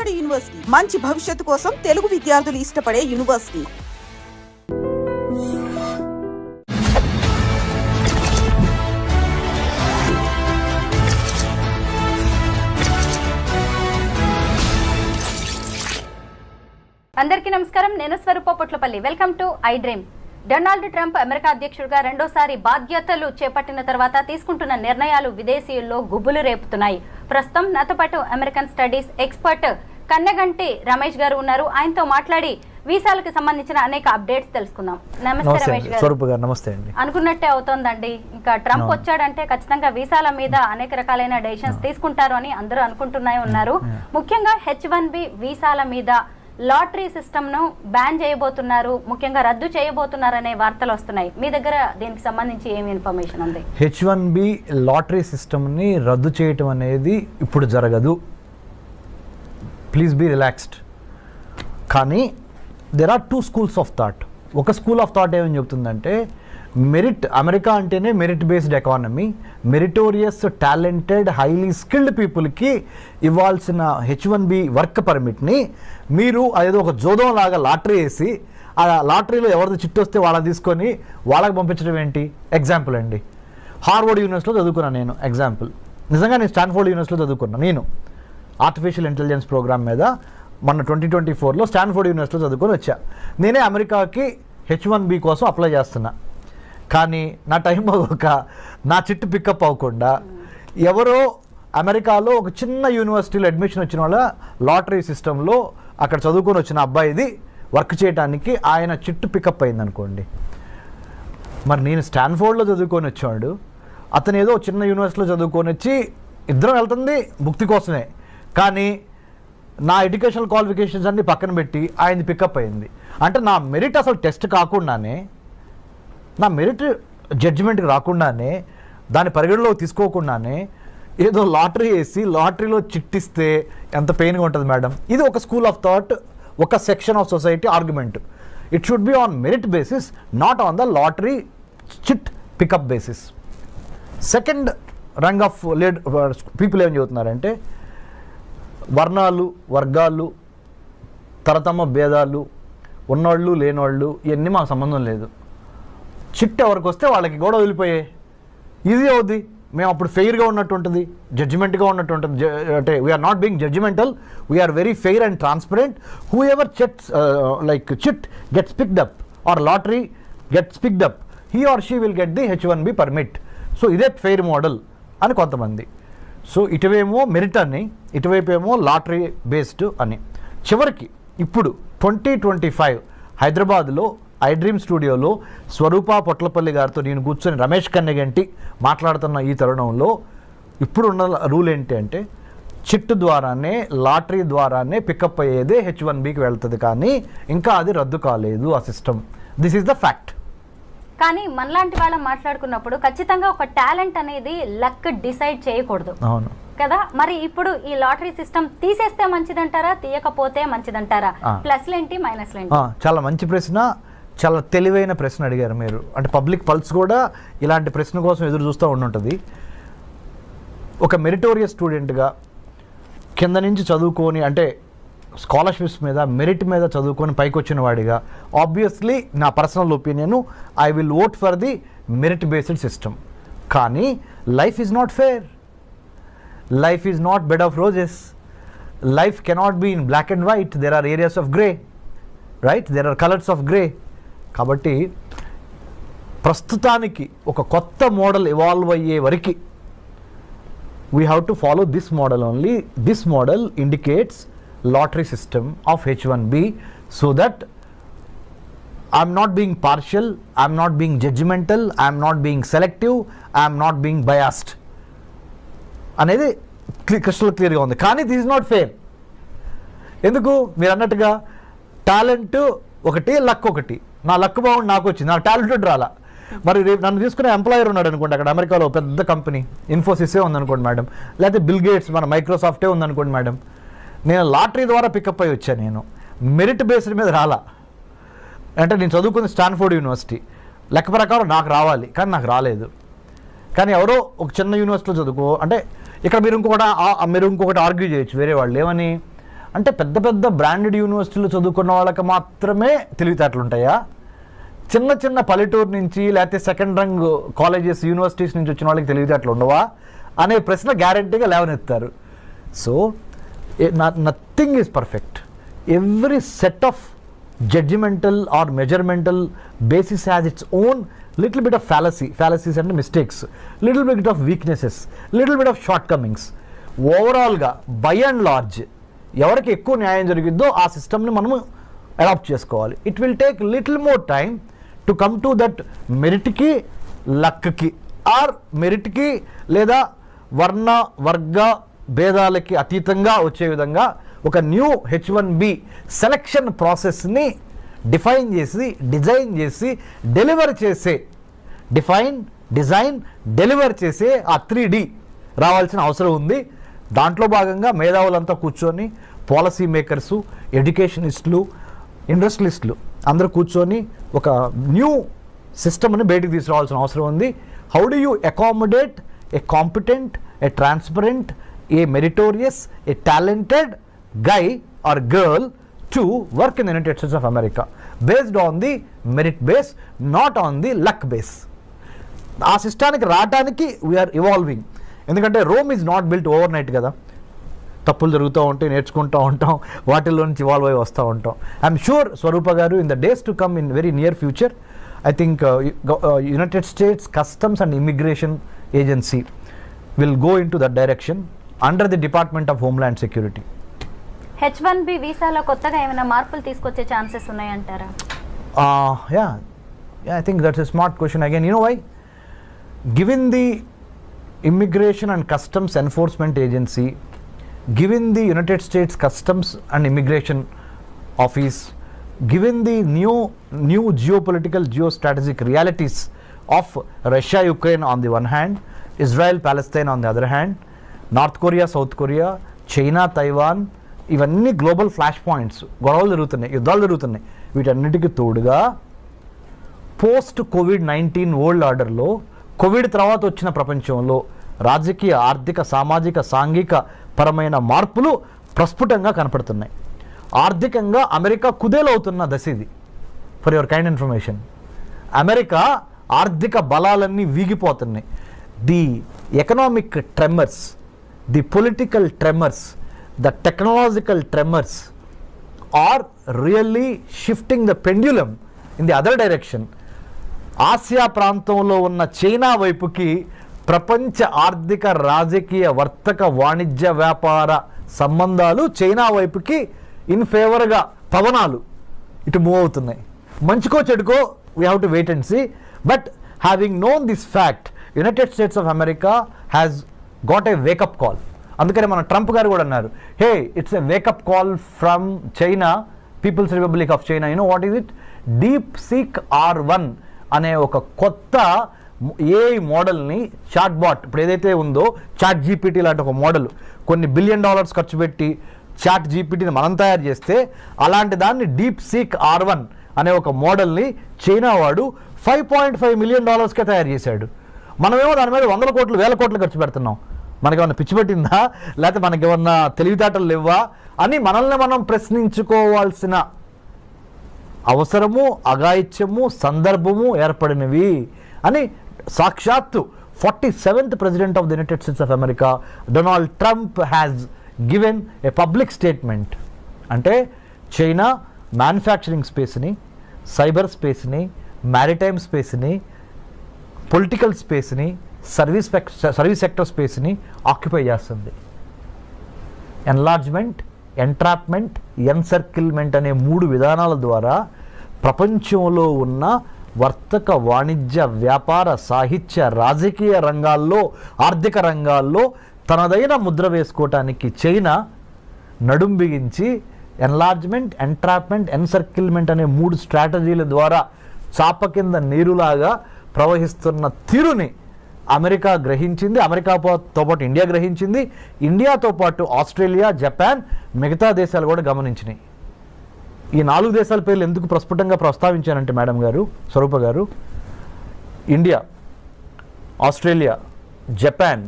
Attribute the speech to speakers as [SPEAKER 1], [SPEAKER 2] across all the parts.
[SPEAKER 1] Harvard university మంచి భవిష్యత్తు కోసం తెలుగు విద్యార్థులు ఇష్టపడే యూనివర్సిటీ.
[SPEAKER 2] అందరికీ నమస్కారం. నేను Swaroopa Potlapalli. Welcome to I Dream. Donald Trump America అధ్యక్షుడిగా రెండోసారి బాధ్యతలు చేపట్టిన తర్వాత తీసుకుంటున్న నిర్ణయాలు విదేశీయుల్లో గుబులు రేపుతున్నాయి. ప్రస్తుతం నాతో పాటు American studies expert Kannaganti Ramesh గారు ఉన్నారు. ఆయనతో మాట్లాడి వీసాలకు సంబంధించిన అనేక అప్డేట్స్ తెలుసుకుందాం. నమస్తే రమేష్ గారు.
[SPEAKER 3] నమస్తే అండి.
[SPEAKER 2] అనుకున్నట్టే అవుతోందండి. ఇంకా ట్రంప్ వచ్చాడంటే ఖచ్చితంగా వీసాల మీద అనేక రకాలైన డెసిషన్స్ తీసుకుంటారు అని అందరూ అనుకుంటూనే ఉన్నారు. ముఖ్యంగా H1B వీసాల మీద లాటరీ సిస్టమ్ ను బ్యాన్ చేయబోతున్నారు, ముఖ్యంగా రద్దు చేయబోతున్నారు అనే వార్తలు వస్తున్నాయి. మీ దగ్గర దీనికి సంబంధించి ఏమి ఇన్ఫర్మేషన్ ఉంది?
[SPEAKER 3] H1B లాటరీ సిస్టమ్ ని రద్దు చేయటం అనేది ఇప్పుడు జరగదు. Please be relaxed. కానీ there are 2 schools of thought. ఒక స్కూల్ ఆఫ్ థాట్ ఏమని చెప్తుందంటే, మెరిట్, అమెరికా అంటేనే merit based economy, meritorious talented highly skilled పీపుల్కి ఇవ్వాల్సిన H1B వర్క్ పర్మిట్ని మీరు అదేదో ఒక జోదం లాగా లాటరీ వేసి ఆ లాటరీలో ఎవరిది చిట్టు వస్తే వాళ్ళని తీసుకొని వాళ్ళకి పంపించడం ఏంటి? ఎగ్జాంపుల్ అండి, హార్వర్డ్ యూనివర్సిటీలో చదువుకున్నాను నేను. ఎగ్జాంపుల్, నిజంగా నేను స్టాన్ఫోర్డ్ యూనివర్సిటీలో చదువుకున్నాను. నేను ఆర్టిఫిషియల్ ఇంటెలిజెన్స్ ప్రోగ్రామ్ మీద మొన్న 2024లో స్టాన్ఫోర్డ్ యూనివర్సిటీలో చదువుకొని వచ్చా. నేనే అమెరికాకి H1B కోసం అప్లై చేస్తున్నా. కానీ నా టైం అవ్వక నా చిట్టు పికప్ అవ్వకుండా ఎవరో అమెరికాలో ఒక చిన్న యూనివర్సిటీలో అడ్మిషన్ వచ్చిన వాళ్ళ లాటరీ సిస్టంలో అక్కడ చదువుకొని వచ్చిన అబ్బాయిది వర్క్ చేయడానికి ఆయన చిట్టు పికప్ అయింది అనుకోండి. మరి నేను స్టాన్ఫోర్డ్లో చదువుకొని వచ్చాడు, అతను ఏదో చిన్న యూనివర్సిటీలో చదువుకొని వచ్చి ఇద్దరం వెళ్తుంది భుక్తి కోసమే. కానీ నా ఎడ్యుకేషనల్ క్వాలిఫికేషన్స్ అన్ని పక్కన పెట్టి ఆయనది పికప్ అయింది. అంటే నా మెరిట్ అసలు టెస్ట్ కాకుండానే, నా మెరిట్ జడ్జిమెంట్కి రాకుండానే, దాని పరిగణలోకి తీసుకోకుండానే ఏదో లాటరీ వేసి లాటరీలో చిట్టిస్తే ఎంత పెయిన్గా ఉంటుంది మేడం. ఇది ఒక స్కూల్ ఆఫ్ థాట్, ఒక section of society argument. It should be on merit basis, not on the lottery chit pickup basis. Second rung of people ఏం చెబుతున్నారంటే, వర్ణాలు, వర్గాలు, తరతమ భేదాలు, ఉన్నోళ్ళు లేనోళ్ళు, ఇవన్నీ మాకు సంబంధం లేదు. చిట్ ఎవరికి వస్తే వాళ్ళకి కూడా వదిలిపోయాయి. ఈజీ అవుద్ది. మేము అప్పుడు ఫెయిర్గా ఉన్నట్టు ఉంటుంది, జడ్జిమెంట్గా ఉన్నట్టు ఉంటుంది. అంటే we are not being judgemental, we are very fair and transparent. Whoever chit gets picked up or lottery gets picked up, he or she will get the H1B permit. So ఇదే ఫెయిర్ మోడల్ అని కొంతమంది. So ఇటువేమో merit అని, ఇటువైపు ఏమో lottery based అని. చివరికి ఇప్పుడు 2025 హైదరాబాద్లో ఐ డ్రీమ్ స్టూడియోలో స్వరూప పొట్లపల్లి గారితో నేను కూర్చొని రమేష్ కన్నెగంటి మాట్లాడుతున్న ఈ తరుణంలో ఇప్పుడున్న రూల్ ఏంటి అంటే, చిట్టు ద్వారానే, లాటరీ ద్వారానే పికప్ అయ్యేదే H1Bకి వెళ్తుంది. కానీ ఇంకా అది రద్దు కాలేదు ఆ system. This is the fact.
[SPEAKER 2] కానీ మనలాంటి వాళ్ళం మాట్లాడుకున్నప్పుడు ఖచ్చితంగా ఒక టాలెంట్ అనేది లక్ డిసైడ్ చేయకూడదు.
[SPEAKER 3] అవును
[SPEAKER 2] కదా. మరి ఇప్పుడు ఈ లాటరీ సిస్టమ్ తీసేస్తే మంచిదంటారా, తీయకపోతే మంచిదంటారా? ప్లస్లు ఏంటి, మైనస్లు ఏంటి?
[SPEAKER 3] చాలా మంచి ప్రశ్న, చాలా తెలివైన ప్రశ్న అడిగారు మీరు. అంటే పబ్లిక్ పల్స్ కూడా ఇలాంటి ప్రశ్న కోసం ఎదురు చూస్తూ ఉండుంటుంది. ఒక మెరిటోరియస్ స్టూడెంట్గా కింద నుంచి చదువుకొని, అంటే స్కాలర్షిప్స్ మీద, మెరిట్ మీద చదువుకొని పైకి వచ్చిన వాడిగా, ఆబ్వియస్లీ నా personal opinion, I will vote for the merit based system. కానీ life is not fair. Life is not bed of roses. Life cannot be in black and white. There are areas of grey, right? There are colours of grey. కాబట్టి ప్రస్తుతానికి ఒక కొత్త model evolve అయ్యే వరకు we have to follow this model only. This model indicates lottery system of H1B, so that I'm not being partial, I'm not being judgmental, I'm not being selective, I'm not being biased అనేది crystal క్లియర్గా ఉంది. కానీ this is not fair. ఎందుకు? మీరు అన్నట్టుగా talent ఒకటి, luck ఒకటి. నా లక్ బాగుండి నాకు వచ్చింది, నా టాలెంటెడ్ రాలా. మరి రేపు నన్ను తీసుకునే ఎంప్లాయర్ ఉన్నాడు అనుకోండి, అక్కడ అమెరికాలో పెద్ద కంపెనీ ఇన్ఫోసిసే ఉందనుకోండి మేడం, లేకపోతే బిల్ గేట్స్ మన మైక్రోసాఫ్టే ఉందనుకోండి మేడం. నేను లాటరీ ద్వారా పికప్ అయ్యి వచ్చాను. నేను మెరిట్ బేస్డ్ మీద రాలా. అంటే నేను చదువుకుంది స్టాన్ఫోర్డ్ యూనివర్సిటీ, లెక్క ప్రకారం నాకు రావాలి, కానీ నాకు రాలేదు. కానీ ఎవరో ఒక చిన్న యూనివర్సిటీలో చదువుకో అంటే ఇక్కడ మీరు ఇంకొకటి ఆర్గ్యూ చేయొచ్చు వేరే వాళ్ళు ఏమని, అంటే పెద్ద పెద్ద బ్రాండెడ్ యూనివర్సిటీలు చదువుకున్న వాళ్ళకి మాత్రమే తెలివితేటలు ఉంటాయా? చిన్న చిన్న పల్లెటూరు నుంచి లేకపోతే సెకండ్ రంగ్ కాలేజెస్ యూనివర్సిటీస్ నుంచి వచ్చిన వాళ్ళకి తెలివితేటలు ఉండవా అనే ప్రశ్న గ్యారంటీగా లేవనెత్తారు. So nothing is perfect. Every set of judgemental or measuremental basis has its own little bit of fallacies and mistakes, little bit of weaknesses, little bit of shortcomings. ఓవరాల్గా బై అండ్ లార్జ్ ఎవరికి ఎక్కువ న్యాయం జరిగిద్దో ఆ సిస్టమ్ని మనము adapt చేసుకోవాలి. It will take little more time to come to that మెరిట్కి లక్కి ఆర్ మెరిట్కి లేదా వర్గ భేదాలకి అతీతంగా వచ్చే విధంగా ఒక న్యూ H1B సెలక్షన్ ప్రాసెస్ని డిఫైన్ చేసి డిజైన్ చేసి డెలివర్ చేసే డెలివర్ చేసే ఆ 3D రావాల్సిన అవసరం ఉంది. దాంట్లో భాగంగా మేధావులంతా కూర్చొని పాలసీ మేకర్సు, ఎడ్యుకేషనిస్టులు, ఇండస్ట్రియలిస్టులు అందరూ కూర్చొని ఒక న్యూ సిస్టమ్ని బయటికి తీసుకురావాల్సిన అవసరం ఉంది. How do you accommodate A competent, A transparent, A meritorious, A talented guy or girl to work in the United States of America based on the merit base, not on the luck base. ఆ సిస్టానికి రావడానికి we are evolving. ఎందుకంటే Rome is not built over night కదా. తప్పులు జరుగుతూ ఉంటాయి, నేర్చుకుంటూ ఉంటాం, వాటిల్లో నుంచి ఇవాల్వ్ అయి వస్తూ ఉంటాం. ఐఎమ్ షూర్ స్వరూప గారు in the days to come in very near future I think United states customs and immigration agency will go in to that direction under the department of homeland security.
[SPEAKER 2] H1B వీసాలో కొత్తగా ఏమైనా మార్పులు తీసుకొచ్చే chances ఉన్నాయంటారా?
[SPEAKER 3] I think that's a smart question again. You know why? Given the Immigration and Customs Enforcement Agency, given the United States Customs and Immigration Office, given the new geopolitical geostrategic realities of Russia Ukraine on the one hand, Israel Palestine on the other hand, North Korea South Korea, China Taiwan, ఇవన్నీ global flash points, గొడవలు జరుగుతున్నాయి, యుద్ధాలు జరుగుతున్నాయి. వీటన్నిటికీ తోడుగా post COVID-19 world ఆర్డర్లో Covid తర్వాత వచ్చిన ప్రపంచంలో రాజకీయ, ఆర్థిక, సామాజిక, సాంఘిక పరమైన మార్పులు ప్రస్ఫుటంగా కనపడుతున్నాయి. ఆర్థికంగా అమెరికా కుదేలవుతున్న దశ ఇది. For your kind information, America ఆర్థిక బలాలన్నీ వీగిపోతున్నాయి. The economic tremors, the political tremors, the technological tremors are really shifting the pendulum in the other direction. Asia ప్రాంతంలో ఉన్న చైనా వైపుకి ప్రపంచ ఆర్థిక, రాజకీయ, వర్తక, వాణిజ్య, వ్యాపార సంబంధాలు చైనా వైపుకి ఇన్ ఫేవర్గా పవనాలు ఇటు మూవ్ అవుతున్నాయి. మంచికో చెడుకో we have to wait and see. But having known this fact, United States of America has got a wake up call. అందుకని మన ట్రంప్ గారు కూడా అన్నారు, hey it's a wake up call from China, People's Republic of China. You know what is it? DeepSeek R1 అనే ఒక కొత్త AI మోడల్ని, chat bot ఇప్పుడు ఏదైతే ఉందో చాట్ GPT లాంటి ఒక మోడల్, కొన్ని $1 బిలియన్ ఖర్చు పెట్టి చాట్ GPTని మనం తయారు చేస్తే, అలాంటి దాన్ని DeepSeek R1 అనే ఒక మోడల్ని చైనా వాడు $5.5 మిలియన్ తయారు చేశాడు. మనమేమో దాని మీద 100 కోట్లు 1000 కోట్లు ఖర్చు పెడుతున్నాం. మనకేమన్నా పిచ్చి పట్టిందా, లేకపోతే మనకేమన్నా తెలివితేటలు లేవా అని మనల్ని మనం ప్రశ్నించుకోవాల్సిన అవసరము, అఘాయిత్యము, సందర్భము ఏర్పడినవి అని సాక్షాత్తు 47th president of the United States of America Donald Trump has given a public statement. అంటే చైనా మ్యానుఫ్యాక్చరింగ్ స్పేస్ని, సైబర్ స్పేస్ని, మ్యారిటైమ్ స్పేస్ని, పొలిటికల్ స్పేస్ని, సర్వీస్ సెక్టర్ స్పేస్ని ఆక్యుపై చేస్తుంది. ఎన్లార్జ్మెంట్, ఎంట్రాప్మెంట్, ఎన్సర్కిల్మెంట్ అనే 3 విధానాల ద్వారా ప్రపంచంలో ఉన్న వర్తక, వాణిజ్య, వ్యాపార, సాహిత్య, రాజకీయ రంగాల్లో, ఆర్థిక రంగాల్లో తనదైన ముద్ర వేసుకోవటానికి చైనా నడుం బిగించి ఎన్లార్జ్మెంట్, ఎంట్రాప్మెంట్, ఎన్సర్కిల్మెంట్ అనే 3 స్ట్రాటజీల ద్వారా చాప కింద నీరులాగా ప్రవహిస్తున్న తీరుని అమెరికా గ్రహించింది. అమెరికాతో పాటు ఇండియా గ్రహించింది. ఇండియాతో పాటు ఆస్ట్రేలియా, జపాన్, మిగతా దేశాలు కూడా గమనించినాయి. ఈ 4 దేశాల పేర్లు ఎందుకు ప్రస్ఫుటంగా ప్రస్తావించానంటే మేడం గారు, స్వరూప గారు, India, Australia, Japan,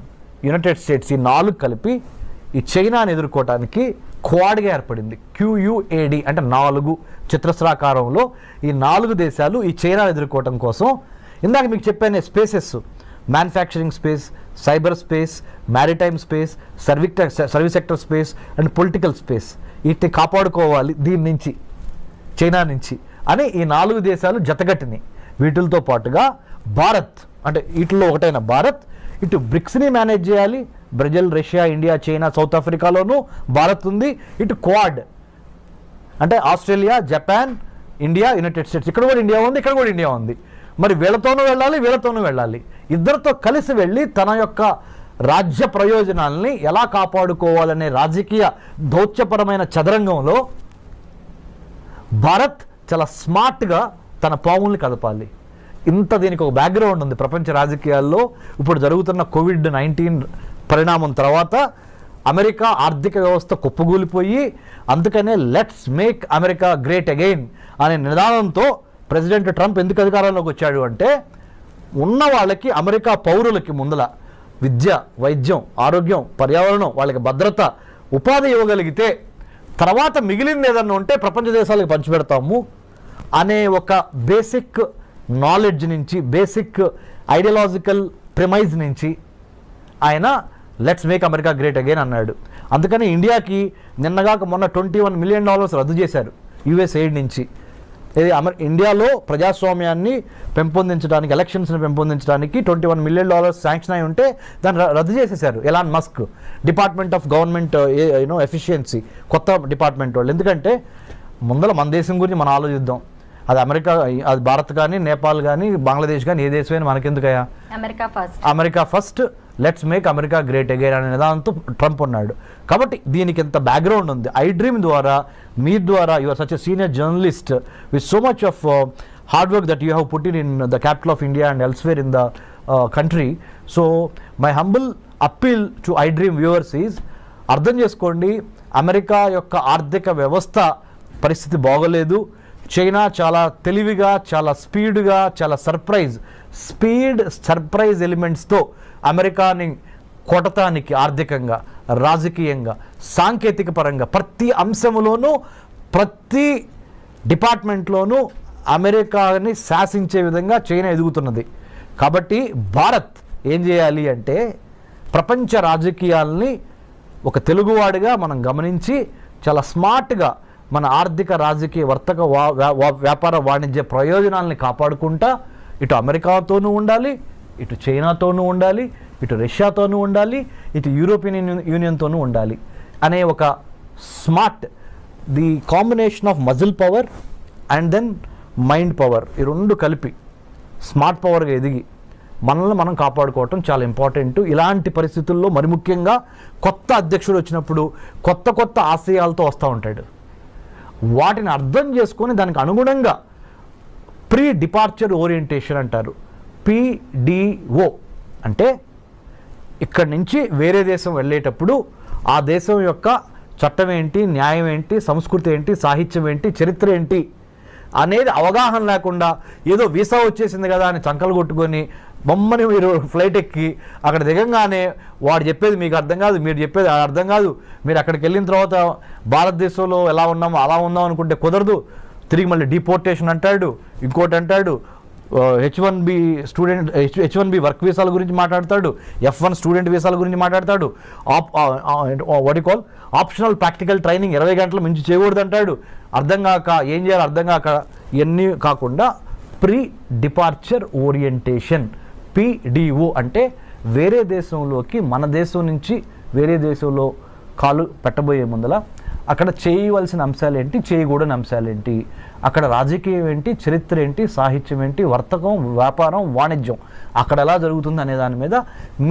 [SPEAKER 3] United states ఈ 4 కలిపి ఈ చైనాని ఎదుర్కోవటానికి క్వాడ్గా ఏర్పడింది. QUAD అంటే 4 చతురస్రాకారంలో ఈ 4 దేశాలు ఈ చైనా ఎదుర్కోవటం కోసం, ఇందాక మీకు చెప్పాను spaces, manufacturing space, cyber space, maritime space, service sector space and political space, వీటిని కాపాడుకోవాలి దీని నుంచి, చైనా నుంచి అని ఈ 4 దేశాలు జతగట్టినాయి. వీటితో పాటుగా భారత్ అంటే వీటిలో ఒకటైన భారత్ ఇటు బ్రిక్స్ని మేనేజ్ చేయాలి. Brazil, Russia, India, China, South ఆఫ్రికాలోనూ భారత్ ఉంది. ఇటు క్వాడ్ అంటే Australia, Japan, India, United States, ఇక్కడ కూడా ఇండియా ఉంది, ఇక్కడ కూడా ఇండియా ఉంది. మరి వీళ్ళతోనూ వెళ్ళాలి, వీళ్ళతోనూ వెళ్ళాలి. ఇద్దరితో కలిసి వెళ్ళి తన యొక్క రాజ్య ప్రయోజనాల్ని ఎలా కాపాడుకోవాలనే రాజకీయ దౌత్యపరమైన చదరంగంలో భారత్ చాలా స్మార్ట్గా తన పావుల్ని కదపాలి. దీనికి ఒక బ్యాక్గ్రౌండ్ ఉంది ప్రపంచ రాజకీయాల్లో. ఇప్పుడు జరుగుతున్న COVID-19 పరిణామం తర్వాత అమెరికా ఆర్థిక వ్యవస్థ కుప్పగూలిపోయి, అందుకనే let's make America great again అనే నినాదంతో ప్రెసిడెంట్ ట్రంప్ ఎందుకు అధికారంలోకి వచ్చాడు అంటే, ఉన్న వాళ్ళకి, అమెరికా పౌరులకి ముందల విద్య, వైద్యం, ఆరోగ్యం, పర్యావరణం, వాళ్ళకి భద్రత, ఉపాధి ఇవ్వగలిగితే తర్వాత మిగిలింది ఏదన్నా ఉంటే ప్రపంచ దేశాలకు పంచిపెడతాము అనే ఒక బేసిక్ నాలెడ్జ్ నుంచి, బేసిక్ ఐడియాలజికల్ ప్రిమైజ్ నుంచి ఆయన let's make America great again అన్నాడు. అందుకని ఇండియాకి నిన్నగాక మొన్న $21 మిలియన్ రద్దు చేశారు యుఎస్ ఎయిడ్ నుంచి. ఇది ఇండియాలో ప్రజాస్వామ్యాన్ని పెంపొందించడానికి, ఎలక్షన్స్ని పెంపొందించడానికి $21 మిలియన్ శాంక్షన్ అయి ఉంటే దాన్ని రద్దు చేసేశారు Elon Musk, department of government efficiency, కొత్త డిపార్ట్మెంట్ వాళ్ళు. ఎందుకంటే ముందర మన దేశం గురించి మనం ఆలోచిద్దాం. అది అమెరికా, అది భారత్ కానీ, నేపాల్ కానీ, బంగ్లాదేశ్ కానీ, ఏ దేశమైనా మనకెందుకయ్యా, America first, let's make America great again అనే నిదానంతో ట్రంప్ ఉన్నాడు. కాబట్టి దీనికి ఎంత బ్యాక్గ్రౌండ్ ఉంది. ఐ డ్రీమ్ ద్వారా, మీ ద్వారా, you are such a senior journalist with so much of hard work that you have put in the capital of India and elsewhere in the country. So my humble appeal to I dream viewers is, అర్థం చేసుకోండి, America యొక్క ఆర్థిక వ్యవస్థ పరిస్థితి బాగోలేదు. China చాలా తెలివిగా, చాలా స్పీడ్గా, చాలా సర్ప్రైజ్ ఎలిమెంట్స్తో అమెరికాని కొట్టడానికి ఆర్థికంగా, రాజకీయంగా, సాంకేతిక పరంగా ప్రతి అంశంలోనూ, ప్రతి డిపార్ట్మెంట్లోనూ అమెరికాని శాసించే విధంగా చైనా ఎదుగుతున్నది. కాబట్టి భారత్ ఏం చేయాలి అంటే, ప్రపంచ రాజకీయాల్ని ఒక తెలుగువాడిగా మనం గమనించి చాలా స్మార్ట్గా మన ఆర్థిక, రాజకీయ, వర్తక, వ్యాపార, వాణిజ్య ప్రయోజనాలని కాపాడుకుంటా ఇటు అమెరికాతోనూ ఉండాలి, ఇటు చైనాతోనూ ఉండాలి, ఇటు రష్యాతోనూ ఉండాలి, ఇటు యూరోపియన్ యూనియన్తోనూ ఉండాలి అనే ఒక smart, the combination of muscle power and then mind power, ఈ రెండు కలిపి స్మార్ట్ పవర్గా ఎదిగి మనల్ని మనం కాపాడుకోవటం చాలా ఇంపార్టెంట్. ఇలాంటి పరిస్థితుల్లో మరి ముఖ్యంగా కొత్త అధ్యక్షుడు వచ్చినప్పుడు కొత్త ఆశయాలతో వస్తూ ఉంటాడు. వాటిని అర్థం చేసుకొని దానికి అనుగుణంగా ప్రీ డిపార్చర్ ఓరియంటేషన్ అంటారు, PDO అంటే ఇక్కడి నుంచి వేరే దేశం వెళ్ళేటప్పుడు ఆ దేశం యొక్క చట్టం ఏంటి, న్యాయం ఏంటి, సంస్కృతి ఏంటి, సాహిత్యం ఏంటి, చరిత్ర ఏంటి అనేది అవగాహన లేకుండా ఏదో వీసా వచ్చేసింది కదా అని చంకలు కొట్టుకొని బొమ్మని మీరు ఫ్లైట్ ఎక్కి అక్కడ దిగంగానే వాడు చెప్పేది మీకు అర్థం కాదు, మీరు చెప్పేది అర్థం కాదు, మీరు అక్కడికి వెళ్ళిన తర్వాత భారతదేశంలో ఎలా ఉన్నామో అలా ఉందాం అనుకుంటే కుదరదు, తిరిగి మళ్ళీ డిపోర్టేషన్ అంటాడు, ఇంకోటి అంటాడు, H1B వర్క్ వీసాల గురించి మాట్లాడతాడు, F1 స్టూడెంట్ వీసాల గురించి మాట్లాడతాడు, ఆప్షనల్ ప్రాక్టికల్ ట్రైనింగ్ 20 గంటల మించి చేయకూడదు అంటాడు. అర్థం కాక ఏం చేయాలి అర్థం కాక ఇవన్నీ కాకుండా ప్రీ డిపార్చర్ ఓరియంటేషన్, PDO అంటే వేరే దేశంలోకి, మన దేశం నుంచి వేరే దేశంలో కాలు పెట్టబోయే ముందల అక్కడ చేయవలసిన అంశాలు ఏంటి, చేయకూడని అంశాలు ఏంటి, అక్కడ రాజకీయం ఏంటి, చరిత్ర ఏంటి, సాహిత్యం ఏంటి, వర్తకం, వ్యాపారం, వాణిజ్యం అక్కడ ఎలా జరుగుతుంది అనే దాని మీద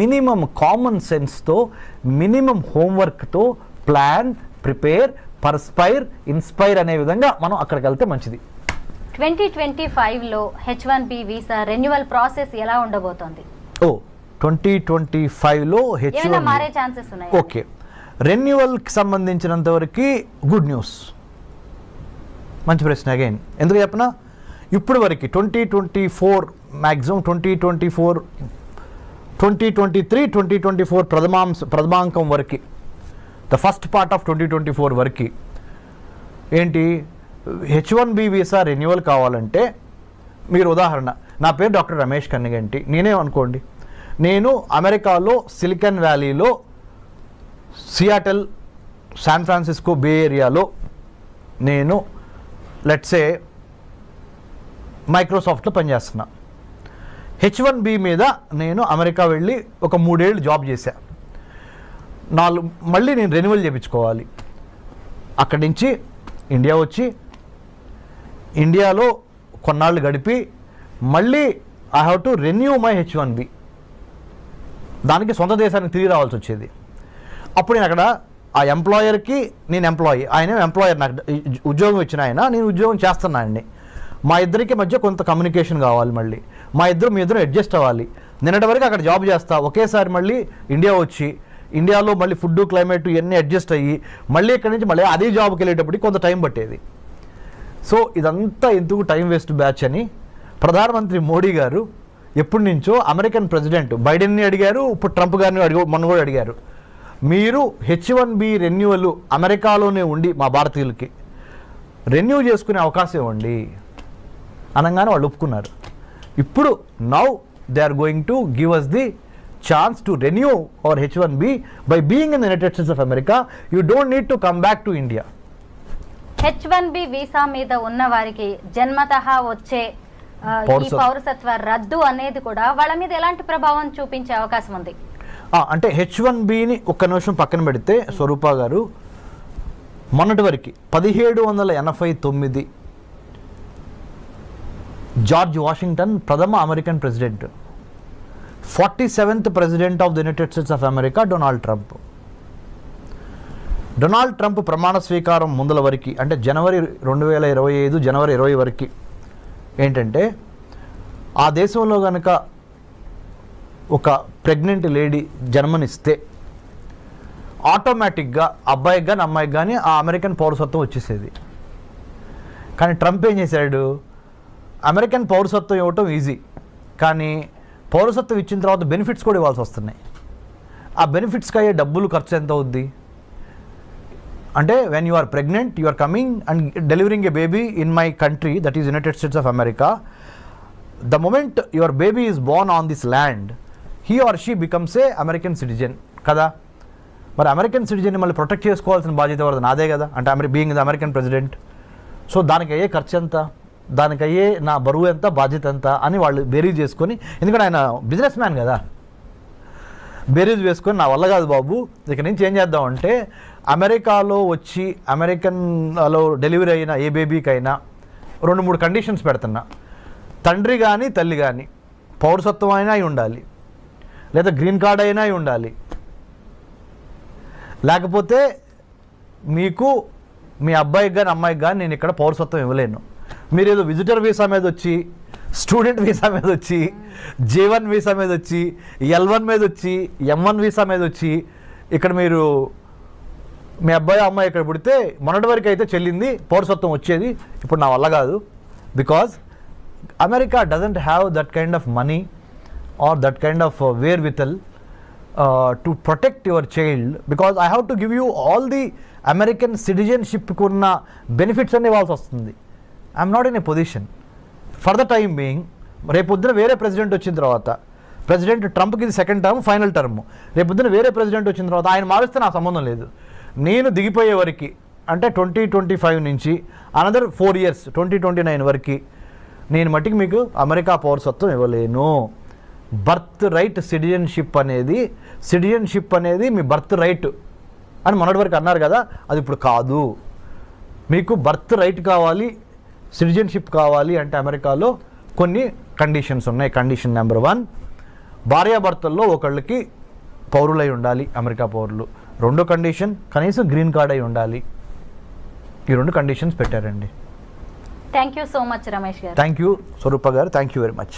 [SPEAKER 3] మినిమం కామన్ సెన్స్తో, మినిమం హోంవర్క్తో ప్లాన్, ప్రిపేర్, పర్స్పైర్, ఇన్స్పైర్ అనే విధంగా మనం అక్కడికి వెళ్తే మంచిది.
[SPEAKER 2] 2025లో H1B వీసా రెన్యువల్ ప్రాసెస్ ఎలా ఉండబోతోంది?
[SPEAKER 3] 2025లో
[SPEAKER 2] ఏమైనా మారే ఛాన్సెస్ ఉన్నాయా?
[SPEAKER 3] ఓకే, రెన్యువల్కి సంబంధించినంత వరకు గుడ్ న్యూస్. మంచి ప్రశ్న అగైన్. ఎందుకు చెప్పనా, ఇప్పుడు వరకు 2024 మ్యాక్సిమం 2024, 2023, 2024 ప్రథమాంకం వరకు ద ఫస్ట్ పార్ట్ ఆఫ్ 2024 వరకు ఏంటి, H1B వీసా రెన్యువల్ కావాలంటే మీరు ఉదాహరణ, నా పేరు డాక్టర్ రమేష్ కన్నిగంటి, నేనేమనుకోండి, నేను అమెరికాలో సిలికాన్ వ్యాలీలో సియాటల్, శాన్ ఫ్రాన్సిస్కో, బే ఏరియాలో నేను లెట్సే మైక్రోసాఫ్ట్లో పనిచేస్తున్నా. H1B మీద నేను అమెరికా వెళ్ళి ఒక 3 ఏళ్ళు జాబ్ చేశా. మళ్ళీ నేను రెన్యువల్ చేయించుకోవాలి. అక్కడి నుంచి ఇండియా వచ్చి ఇండియాలో కొన్నాళ్ళు గడిపి మళ్ళీ I have to renew my H1B. దానికి సొంత దేశానికి తిరిగి రావాల్సి వచ్చేది. అప్పుడు నేను అక్కడ ఆ ఎంప్లాయర్కి నేను ఎంప్లాయీ, ఆయన ఎంప్లాయర్, నాకు ఉద్యోగం ఇచ్చిన ఆయన, నేను ఉద్యోగం చేస్తున్నా ఆయన్ని. మా ఇద్దరికి మధ్య కొంత కమ్యూనికేషన్ కావాలి, మళ్ళీ మీ ఇద్దరు అడ్జస్ట్ అవ్వాలి. నిన్నటి వరకు అక్కడ జాబ్ చేస్తా, ఒకేసారి మళ్ళీ ఇండియా వచ్చి ఇండియాలో మళ్ళీ ఫుడ్, క్లైమేట్ ఇవన్నీ అడ్జస్ట్ అయ్యి మళ్ళీ ఇక్కడి నుంచి మళ్ళీ అదే జాబ్కి వెళ్ళేటప్పటికి కొంత టైం పట్టేది. సో ఇదంతా ఎందుకు టైం వేస్ట్ బ్యాచ్ అని ప్రధానమంత్రి మోడీ గారు ఎప్పటి నుంచో అమెరికన్ ప్రెసిడెంట్ బైడెన్ని అడిగారు, ఇప్పుడు ట్రంప్ గారిని మొన్న కూడా అడిగారు, మీరు H1B రెన్యువల్ అమెరికాలోనే ఉండి మా భారతీయులకి రెన్యూ చేసుకునే అవకాశం ఇవ్వండి అనగానే వాళ్ళు ఒప్పుకున్నారు. ఇప్పుడు now they are going to give us the chance to renew our H1B by being in the United States of America. You don't need to come back to India.
[SPEAKER 2] H1B visa మీద ఉన్న వారికి జన్మతః వచ్చే ఈ పౌరసత్వ రద్దు అనేది కూడా వాళ్ళ మీద ఎలాంటి ప్రభావం చూపించే అవకాశం ఉంది?
[SPEAKER 3] అంటే H1Bని ఒక్క నిమిషం పక్కన పెడితే స్వరూప గారు, మొన్నటి వరకు 1789 జార్జ్ వాషింగ్టన్ ప్రథమ American president, 47th president of the United States of America Donald Trump ప్రమాణ స్వీకారం ముందల వరకు, అంటే జనవరి 2025 జనవరి 20 వరకు ఏంటంటే, ఆ దేశంలో కనుక ఒక ప్రెగ్నెంట్ లేడీ జన్మనిస్తే ఆటోమేటిక్గా అబ్బాయికి కానీ అమ్మాయికి కానీ ఆ అమెరికన్ పౌరసత్వం వచ్చేసేది. కానీ ట్రంప్ ఏం చేశాడు, అమెరికన్ పౌరసత్వం ఇవ్వటం ఈజీ, కానీ పౌరసత్వం ఇచ్చిన తర్వాత బెనిఫిట్స్ కూడా ఇవ్వాల్సి వస్తున్నాయి. ఆ బెనిఫిట్స్కి అయ్యే డబ్బులు ఖర్చు ఎంత అవుద్ది అంటే, when you are pregnant, you are coming and delivering a baby in my country, that is United States of America, the moment your baby is born on this land, he or she becomes a American citizen కదా. మరి American సిటిజన్ని మళ్ళీ protect చేసుకోవాల్సిన బాధ్యత ఎవరిది? నాదే కదా, అంటే being the American president. So దానికి అయ్యే ఖర్చు ఎంత, దానికి అయ్యే నా బరువు ఎంత, బాధ్యత ఎంత అని వాళ్ళు బేరీజ్ చేసుకొని, ఎందుకంటే ఆయన బిజినెస్ మ్యాన్ కదా, బేరీజ్ వేసుకొని నా వల్ల కాదు బాబు, ఇక నుంచి ఏం చేద్దామంటే అమెరికాలో వచ్చి అమెరికన్లో డెలివరీ అయిన ఏ బేబీకైనా 2-3 కండిషన్స్ పెడుతున్నా. తండ్రి కానీ తల్లి కానీ పౌరసత్వం అయినా అయి ఉండాలి, లేదా గ్రీన్ కార్డ్ అయినా అయి ఉండాలి, లేకపోతే మీకు మీ అబ్బాయికి కానీ అమ్మాయికి కానీ నేను ఇక్కడ పౌరసత్వం ఇవ్వలేను. మీరు ఏదో విజిటర్ వీసా మీద వచ్చి, స్టూడెంట్ వీసా మీద వచ్చి, J1 వీసా మీద వచ్చి, L1 మీద వచ్చి, M1 వీసా మీద వచ్చి ఇక్కడ మీరు మీ అబ్బాయి అమ్మాయి ఇక్కడ పుడితే మొన్నటి వరకు అయితే చెల్లింది పౌరసత్వం వచ్చేది, ఇప్పుడు నా వల్ల కాదు. Because America doesn't have that kind of money or that kind of wherewithal to protect your child, because I have to give you all the American సిటిజన్షిప్కి ఉన్న బెనిఫిట్స్ అన్నీ ఇవ్వాల్సి వస్తుంది. I'm not in a position for the time being. రేపొద్దున వేరే president వచ్చిన తర్వాత, president ట్రంప్కి ఇది సెకండ్ టర్మ్, ఫైనల్ టర్మ్, రేపొద్దున వేరే ప్రెసిడెంట్ వచ్చిన తర్వాత ఆయన మారిస్తే నాకు సంబంధం లేదు. నేను దిగిపోయే వరకు, అంటే 2025 నుంచి అనదర్ 4 years 2029 వరకు నేను మట్టికి మీకు అమెరికా పౌరసత్వం ఇవ్వలేను. బర్త్ రైట్ సిటిజన్షిప్ అనేది మీ బర్త్ రైట్ అని మొన్నటి వరకు అన్నారు కదా, అది ఇప్పుడు కాదు. మీకు బర్త్ రైట్ కావాలి, సిటిజన్షిప్ కావాలి అంటే అమెరికాలో కొన్ని కండిషన్స్ ఉన్నాయి. కండిషన్ నెంబర్ 1, భార్యాభర్తల్లో ఒకళ్ళకి పౌరులై ఉండాలి, అమెరికా పౌరులు. రెండో కండిషన్, కనీసం గ్రీన్ కార్డ్ అయి ఉండాలి. ఈ 2 కండిషన్స్ పెట్టారండి.
[SPEAKER 2] Thank you so much Ramesh garu.
[SPEAKER 3] Thank you స్వరూప గారు, థ్యాంక్ యూ వెరీ మచ్.